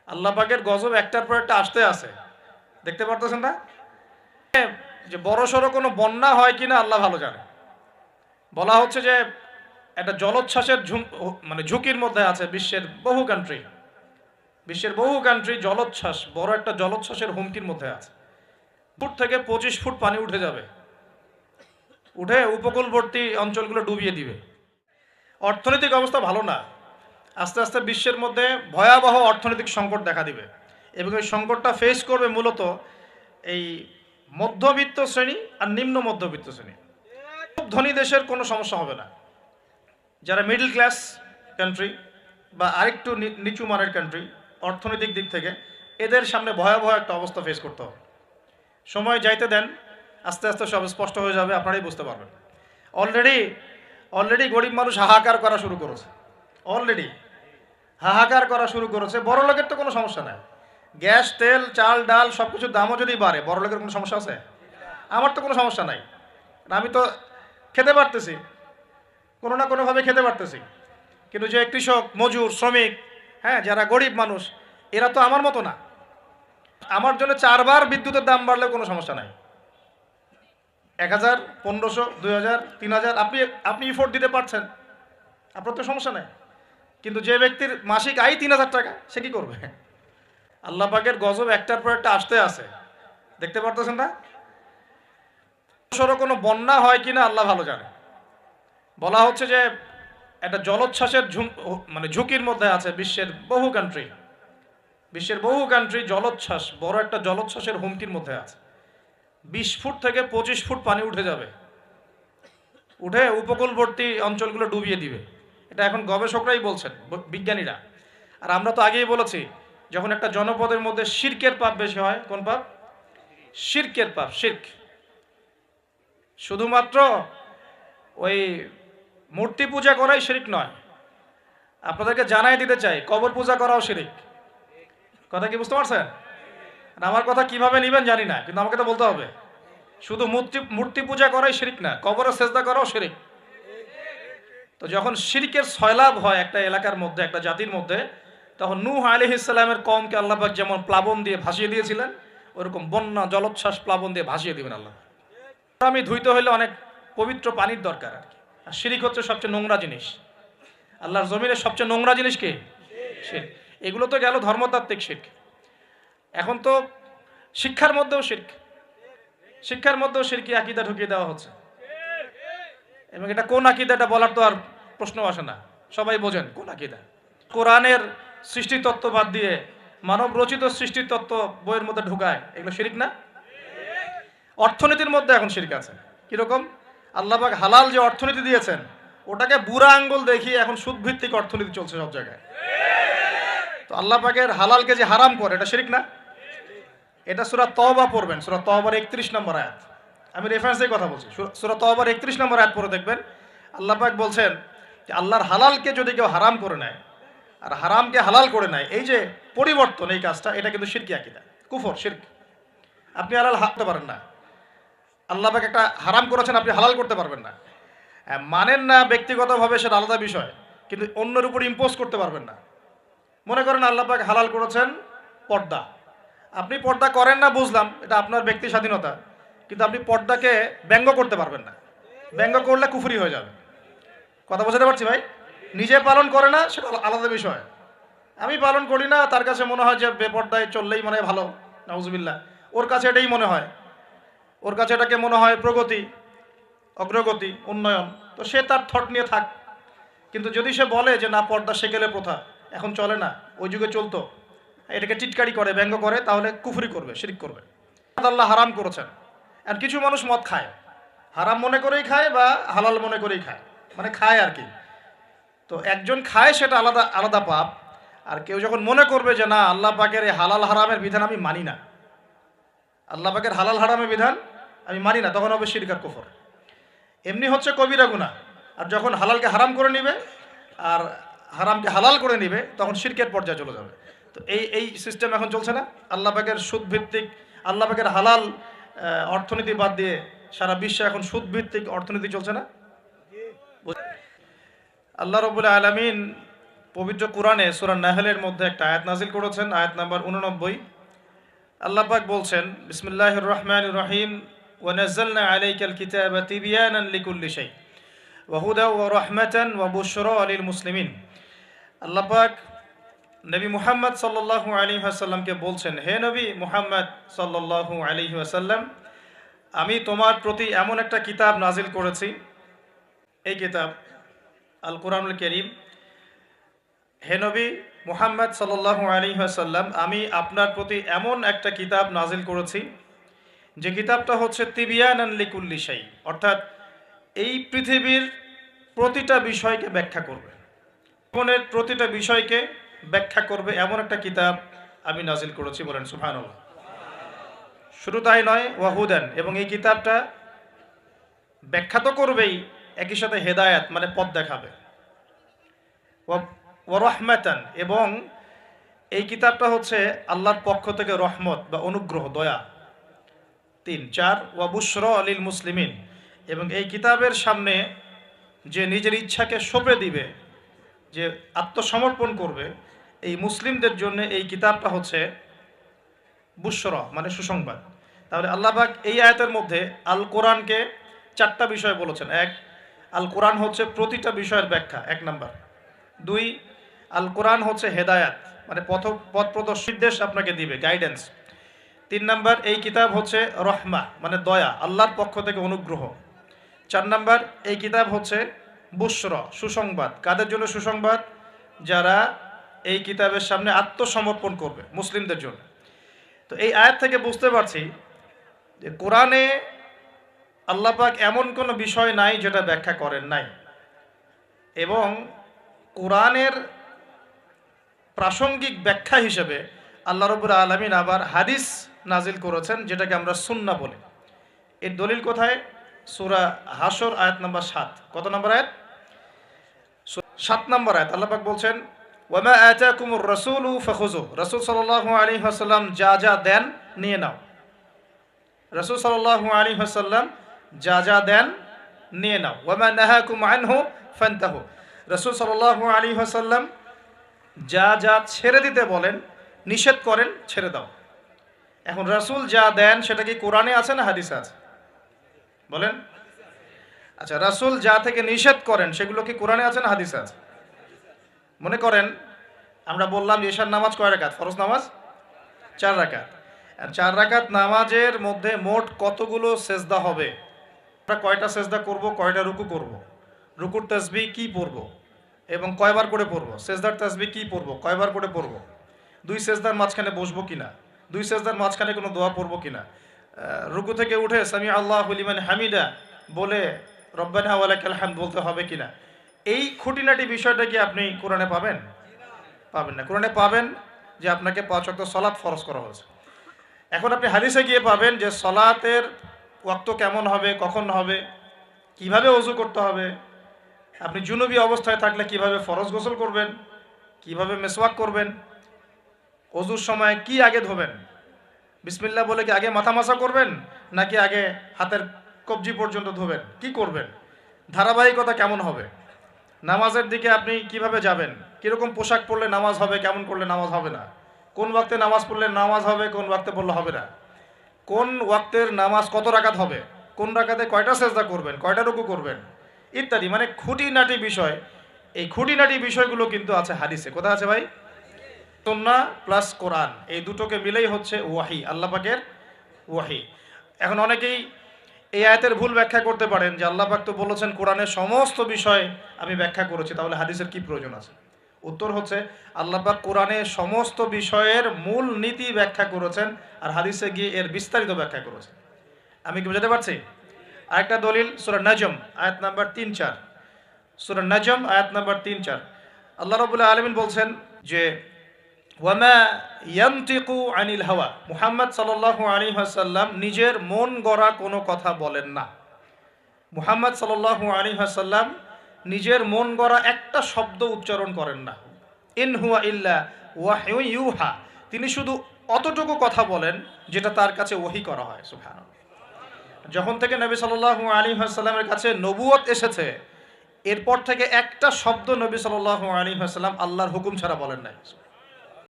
আল্লাহ পাকের গজব একটার পর একটা আসতে আছে, দেখতে পারতেছেন না? যে বড় সড়ো কোনো বন্যা হয় কিনা আল্লাহ ভালো জানে। বলা হচ্ছে যে একটা জলোচ্ছ্বাসের মানে ঝুঁকির মধ্যে আছে বিশ্বের বহু কান্ট্রি জলোচ্ছ্বাস, বড় একটা জলোচ্ছ্বাসের হুমকির মধ্যে আছে। ফুট থেকে 25 ফুট পানি উঠে যাবে, উঠে উপকূলবর্তী অঞ্চলগুলো ডুবিয়ে দিবে। অর্থনৈতিক অবস্থা ভালো না, আস্তে আস্তে বিশ্বের মধ্যে ভয়াবহ অর্থনৈতিক সংকট দেখা দিবে এবং এই সংকটটা ফেস করবে মূলত এই মধ্যবিত্ত শ্রেণী আর নিম্ন মধ্যবিত্ত শ্রেণী। খুব ধনী দেশের কোনো সমস্যা হবে না, যারা মিডল ক্লাস কান্ট্রি বা আরেকটু নিচু মানের কান্ট্রি অর্থনৈতিক দিক থেকে, এদের সামনে ভয়াবহ একটা অবস্থা ফেস করতে হবে। সময় যাইতে দেন, আস্তে আস্তে সব স্পষ্ট হয়ে যাবে, আপনারাই বুঝতে পারবেন। অলরেডি গরিব মানুষ হাহাকার করা শুরু করেছে, বড় লোকের তো কোনো সমস্যা নাই। গ্যাস, তেল, চাল, ডাল সব কিছুর দামও যদি বাড়ে, বড় লোকের কোনো সমস্যা আছে? আমার তো কোনো সমস্যা নাই, আমি তো খেতে পারতেছি, কোনো না কোনোভাবে খেতে পারতেছি। কিন্তু যে কৃষক, মজুর, শ্রমিক, হ্যাঁ, যারা গরিব মানুষ, এরা তো আমার মতো না। আমার জন্য 4 বার বিদ্যুতের দাম বাড়লেও কোনো সমস্যা নাই। 1000, 1500, 2000, 3000 আপনি ইফোর্ট দিতে পারছেন, আপনার তো সমস্যা নাই। কিন্তু যে ব্যক্তির মাসিক আয় 3000 টাকা, সে কি করবে? আল্লাহ পাকের গজব একটার পর একটা আসতে আছে, দেখতে পারতেছেন না? কোনো বন্যা হয় কিনা আল্লাহ ভালো জানে। বলা হচ্ছে যে একটা জলোচ্ছ্বাসের মানে ঝুঁকির মধ্যে আছে বিশ্বের বহু কান্ট্রি জলোচ্ছ্বাস, বড় একটা জলোচ্ছ্বাসের হুমকির মধ্যে আছে। 20 ফুট থেকে 25 ফুট পানি উঠে যাবে, উঠে উপকূলবর্তী অঞ্চলগুলো ডুবিয়ে দিবে। এটা এখন গবেষকরাই বলছেন, বিজ্ঞানীরা। আর আমরা তো আগেই বলেছি, যখন একটা জনপদের মধ্যে শিরকের পাপ বেশি হয়, কোন পাপ? শিরকের পাপ। শুধুমাত্র ওই মূর্তি পূজা করাই শিরক নয়, আপনাদেরকে জানাই দিতে চাই, কবর পূজা করাও শিরক। কথা কি বুঝতে পারছেন? আমার কথা কিভাবে নেবেন জানি না, কিন্তু আমাকে তো বলতে হবে। শুধু মূর্তি পূজা করাই শিরক না, কবরে সেজদা করাও শিরক। তো যখন শিরকের সয়লাভ হয় একটা এলাকার মধ্যে, একটা জাতির মধ্যে, তখন নূহ আলাইহিস সালামের কওমকে আল্লাহ পাক যেমন প্লাবন দিয়ে ভাসিয়ে দিয়েছিলেন, ওরকম বন্যা, জলোচ্ছ্বাস, প্লাবন দিয়ে ভাসিয়ে দিবেন আল্লাহ। আমি ধুইতে হলে অনেক পবিত্র পানির দরকার আর কি। আর শিরক হচ্ছে সবচেয়ে নোংরা জিনিস। আল্লাহর জমিনের সবচেয়ে নোংরা জিনিস কি? শিরক। এগুলো তো গেল ধর্মতাত্ত্বিক শিরক। এখন তো শিক্ষার মধ্যেও শিরকি আকীদা ঢুকিয়ে দেওয়া হচ্ছে। এবং এটা কোন আকীদাটা বলার তো আর প্রশ্ন আসে না, সবাই বোঝেন কোন আকীদা। কোরআনের সৃষ্টিতত্ত্ব বাদ দিয়ে মানব রচিত সৃষ্টিতত্ত্ব বইয়ের মধ্যে ঢুকায়, এগুলো শিরক না? অর্থনীতির মধ্যে এখন শিরক আছে। কিরকম? আল্লাহ পাক হালাল যে অর্থনীতি দিয়েছেন, ওটাকে বুড়া আঙ্গুল দেখিয়ে এখন সুদভিত্তিক অর্থনীতি চলছে সব জায়গায়। তো আল্লাহ পাকের হালালকে যে হারাম করে, এটা শিরক না? এটা সূরা তওবা পড়বেন, সূরা তওবার 31 নম্বর আয়াত। আমি রেফারেন্সের কথা বলছি, সূরা তওবার 31 নম্বর আয়াত পড়ে দেখবেন। আল্লাহ পাক বলছেন যে আল্লাহর হালালকে যদি কেউ হারাম করে নেয় আর হারামকে হালাল করে নেয়, এই যে পরিবর্তন, এই কাজটা, এটা কিন্তু শিরকি আকীদা, কুফর, শিরক। আপনি হালাল হারতে পারেন না, আল্লাহ পাক একটা হারাম করেছেন, আপনি হালাল করতে পারবেন না। মানেন না ব্যক্তিগতভাবে, সেটা আলাদা বিষয়, কিন্তু অন্যের উপর ইম্পোজ করতে পারবেন না। মনে করেন আল্লাহ পাক হালাল করেছেন পর্দা, আপনি পর্দা করেন না, বুঝলাম, এটা আপনার ব্যক্তি স্বাধীনতা, কিন্তু আপনি পর্দাকে ব্যঙ্গ করতে পারবেন না। ব্যঙ্গ করলে কুফরি হয়ে যাবে। কথা বোঝাতে পারছি ভাই? নিজে পালন করে না, সেটা আলাদা বিষয়। আমি পালন করি না, তার কাছে মনে হয় যে বেপর্দায় চললেই মনে হয় ভালো, নাউজুবিল্লাহ, ওর কাছে এটাই মনে হয়, ওর কাছে এটাকে মনে হয় প্রগতি, অগ্রগতি, উন্নয়ন। তো সে তার থট নিয়ে থাক। কিন্তু যদি সে বলে যে না, পর্দা সেকেলে প্রথা, এখন চলে না, ওই যুগে চলতো, এটাকে টিটকারি করে, ব্যঙ্গ করে, তাহলে কুফরি করবে, শিরক করবে। আল্লাহ হারাম করেছেন। আর কিছু মানুষ মদ খায়, হারাম মনে করেই খায় বা হালাল মনে করেই খায়, মানে খায় আর কি। তো একজন খায়, সেটা আলাদা আলাদা পাপ। আর কেউ যখন মনে করবে যে না, আল্লাহ পাকের এই হালাল হারামের বিধান আমি মানি না, আল্লাহ পাকের হালাল হারামের বিধান আমি মানি না, তখন হবে শিরক আর কুফর। এমনি হচ্ছে কবিরা গুনাহ। আর যখন হালালকে হারাম করে নিবে আর হারামকে হালাল করে নিবে, তখন শিরকের পর্যায়ে চলে যাবে। তো এই সিস্টেম এখন চলছে না? আল্লাহ পাকের সুদভিত্তিক, আল্লাহ পাকের হালাল অর্থনীতি বাদ দিয়ে সারা বিশ্বে এখন সুদভিত্তিক অর্থনীতি চলছে না? আল্লাহ রাব্বুল আলামিন পবিত্র কোরআনে সূরা নাহলের মধ্যে একটা আয়াত নাজিল করেছেন, আয়াত নাম্বার 89। আল্লাহ পাক বলছেন, বিসমিল্লাহির রহমানির রহিম, ওয়া নাযালনা আলাইকাল কিতাবা তিবয়ানান লিকুল্লি শাই ওয়া হুদা ওয়া রাহমাতান ওয়া বুশরা লিল মুসলিমিন। আল্লাহ পাক নবী মুহাম্মদ সাল্লাল্লাহু আলাইহি ওয়াসাল্লামকে বলছেন, হে নবী মুহাম্মদ সাল্লাল্লাহু আলাইহি ওয়াসাল্লাম, আমি তোমার প্রতি এমন একটা কিতাব নাজিল করেছি, এই কিতাব আল কোরআনুল কারীম। হে নবী মুহাম্মদ সাল্লাল্লাহু আলাইহি ওয়াসাল্লাম, আমি আপনার প্রতি এমন একটা কিতাব নাজিল করেছি যে কিতাবটা হচ্ছে তিবিয়ানান লিকুল্লি শাই, অর্থাৎ এই পৃথিবীর প্রতিটা বিষয়কে ব্যাখ্যা করবে, জীবনের প্রতিটা বিষয়কে ব্যাখ্যা করবে, এমন একটা কিতাব আমি নাজিল করেছি। বলেন সুবহানাল্লাহ। শুধু তাই নয়, ওয়াহুদান, এবং এই কিতাবটা ব্যাখ্যা তো করবেই, একই সাথে হেদায়াত মানে পথ দেখাবে, ওয়া রাহমাতান, এবং এই কিতাবটা হচ্ছে আল্লাহর পক্ষ থেকে রহমত বা অনুগ্রহ, দয়া। 3, 4, ওয়া বুশরা লিল মুসলিমিন, এবং এই কিতাবের সামনে যে নিজের ইচ্ছাকে সঁপে দিবে, যে আত্মসমর্পণ করবে, এই মুসলিমদের জন্য এই কিতাবটা হচ্ছে বুশরা মানে সুসংবাদ। তাহলে আল্লাহ পাক এই আয়াতের মধ্যে আল কোরআনকে 4টা বিষয় বলেছেন। 1, আল কোরআন হচ্ছে প্রতিটা বিষয়ের ব্যাখ্যা, 1 নাম্বার। 2, আল কোরআন হচ্ছে হেদায়াত মানে পথ প্রদর্শিত আপনাকে দিবে, গাইডেন্স। 3 নাম্বার, এই কিতাব হচ্ছে রহমা মানে দয়া, আল্লাহর পক্ষ থেকে অনুগ্রহ। 4 নাম্বার, এই কিতাব হচ্ছে বুশরা সুসংবাদ। কাদের জন্য সুসংবাদ? যারা এই কিতাবের সামনে আত্মসমর্পণ করবে, মুসলিমদের জন্য। তো এই আয়াত থেকে বুঝতে পারছি যে কোরআনে আল্লাহ পাক এমন কোনো বিষয় নাই যেটা ব্যাখ্যা করেন নাই, এবং কোরআনের প্রাসঙ্গিক ব্যাখ্যা হিসেবে আল্লাহ রাব্বুল আলামিন আবার হাদিস নাজিল করেছেন, যেটাকে আমরা সুন্নাহ বলি। এর দলিল কোথায়? সূরা হাশর আয়াত নাম্বার 7। কত নম্বর আয়াত? 7 নম্বর আয়াত। আল্লাহ পাক বলছেন, ওয়ামা আতাকুমুর রাসূলু ফাখুযু, রাসূল সাল্লাল্লাহু আলাইহি ওয়াসাল্লাম যা যা দেন নিয়ে নাও। রাসূল সাল্লাল্লাহু আলাইহি ওয়াসাল্লাম যা যা দেন নিয়ে নাও। ওয়ামা নাহাকুম আনহু ফান্তাহু, রাসূল সাল্লাল্লাহু আলাইহি ওয়াসাল্লাম যা যা ছেড়ে দিতে বলেন, নিষেধ করেন, ছেড়ে দাও। এখন রাসূল যা দেন সেটা কি কোরআনে আছে না হাদিসে আছে? বলেন। আচ্ছা, রাসূল যা থেকে নিষেধ করেন সেগুলো কি কোরআনে আছে না হাদিসে আছে? মনে করেন আমরা বললাম ঈশার নামাজ কয় রাকাত? ফরজ নামাজ 4 রাকাত। আর 4 রাকাত নামাজের মধ্যে মোট কতগুলো সেজদা হবে? আমরা কয়টা সেজদা করব, কয়টা রুকু করব, রুকুর তাসবিহ কি পড়ব এবং কয়বার করে পড়ব, সেজদার তাসবিহ কি পড়ব, কয়বার করে পড়ব, 2 সেজদার মাঝখানে বসবো কিনা, 2 সেজদার মাঝখানে কোনো দোয়া পড়ব কিনা, রুকু থেকে উঠে সামি আল্লাহু লিমান হামিদা বলে রব্বানা ওয়া লাকাল হামদ বলতে হবে কিনা, এই খুঁটিনাটি বিষয়টা কি আপনি কোরআনে পাবেন? পাবেন না। কোরআনে পাবেন যে আপনাকে 5 ওয়াক্ত সালাত ফরজ করা হয়েছে। এখন আপনি হাদিসে গিয়ে পাবেন যে সালাতের ওয়াক্ত কেমন হবে, কখন হবে, কিভাবে ওযু করতে হবে, আপনি জুনুবি অবস্থায় থাকলে কিভাবে ফরজ গোসল করবেন, কিভাবে মেসওয়াক করবেন, ওযুর সময় কি আগে ধোবেন, বিসমিল্লাহ বলে কি আগে মাথা মাসা করবেন নাকি আগে হাতের কবজি পর্যন্ত ধোবেন, কি করবেন, ধারাবাহিকতা কেমন হবে, নামাজের দিকে আপনি কিভাবে যাবেন, কিরকম পোশাক পরলে নামাজ হবে, কেমন করলে নামাজ হবে না, কোন ওয়াক্তে নামাজ পড়লে নামাজ হবে, কোন ওয়াক্তে পড়লে হবে না, কোন ওয়াক্তের নামাজ কত রাকাত হবে, কোন রাকাতে কয়টা সেজদা করবেন, কয়টা রুকু করবেন, ইত্যাদি, মানে খুঁটিনাটি বিষয়। এই খুঁটিনাটি বিষয়গুলো কিন্তু আছে হাদিসে। কোথায় আছে ভাই? সুন্নাহ প্লাস কোরআন, এই দুটোকে মিলেই হচ্ছে ওয়াহি, আল্লাহ পাকের ওয়াহি। এখন অনেকেই এই আয়াতের ভুল ব্যাখ্যা করতে পারেন যে আল্লাহ পাক তো বলেছেন কোরআনের সমস্ত বিষয় আমি ব্যাখ্যা করেছি, তাহলে হাদিসের কি প্রয়োজন আছে? উত্তর হচ্ছে আল্লাহ পাক কোরআনের সমস্ত বিষয়ের মূল নীতি ব্যাখ্যা করেছেন, আর হাদিসে গিয়ে এর বিস্তারিত ব্যাখ্যা করেছেন। আমি কি বুঝাতে পারছি? আরেকটা দলিল সূরা নাজম আয়াত নাম্বার 3-4। সূরা নাজম আয়াত নাম্বার 3-4 আল্লাহ রাব্বুল আলামিন বলছেন যে ওয়ামা ইয়ানতিকু আনিল হাওয়া, মুহাম্মদ সাল্লাল্লাহু আলাইহি ওয়াসাল্লাম নিজের মন গড়া কোনো কথা বলেন না। মুহাম্মদ সাল্লাল্লাহু আলাইহি ওয়াসাল্লাম নিজের মন গড়া একটা শব্দ উচ্চারণ করেন না। ইন হুয়া ইল্লা ওয়াহয়ু ইউহা, তিনি শুধু অতটুকু কথা বলেন যেটা তার কাছে ওহী করা হয়। সুবহানাল্লাহ। যখন থেকে নবী সাল্লাল্লাহু আলাইহি ওয়াসাল্লামের কাছে নবুয়ত এসেছে, এরপর থেকে একটা শব্দ নবী সাল্লাল্লাহু আলাইহি ওয়াসাল্লাম আল্লাহর হুকুম ছাড়া বলেন নাই।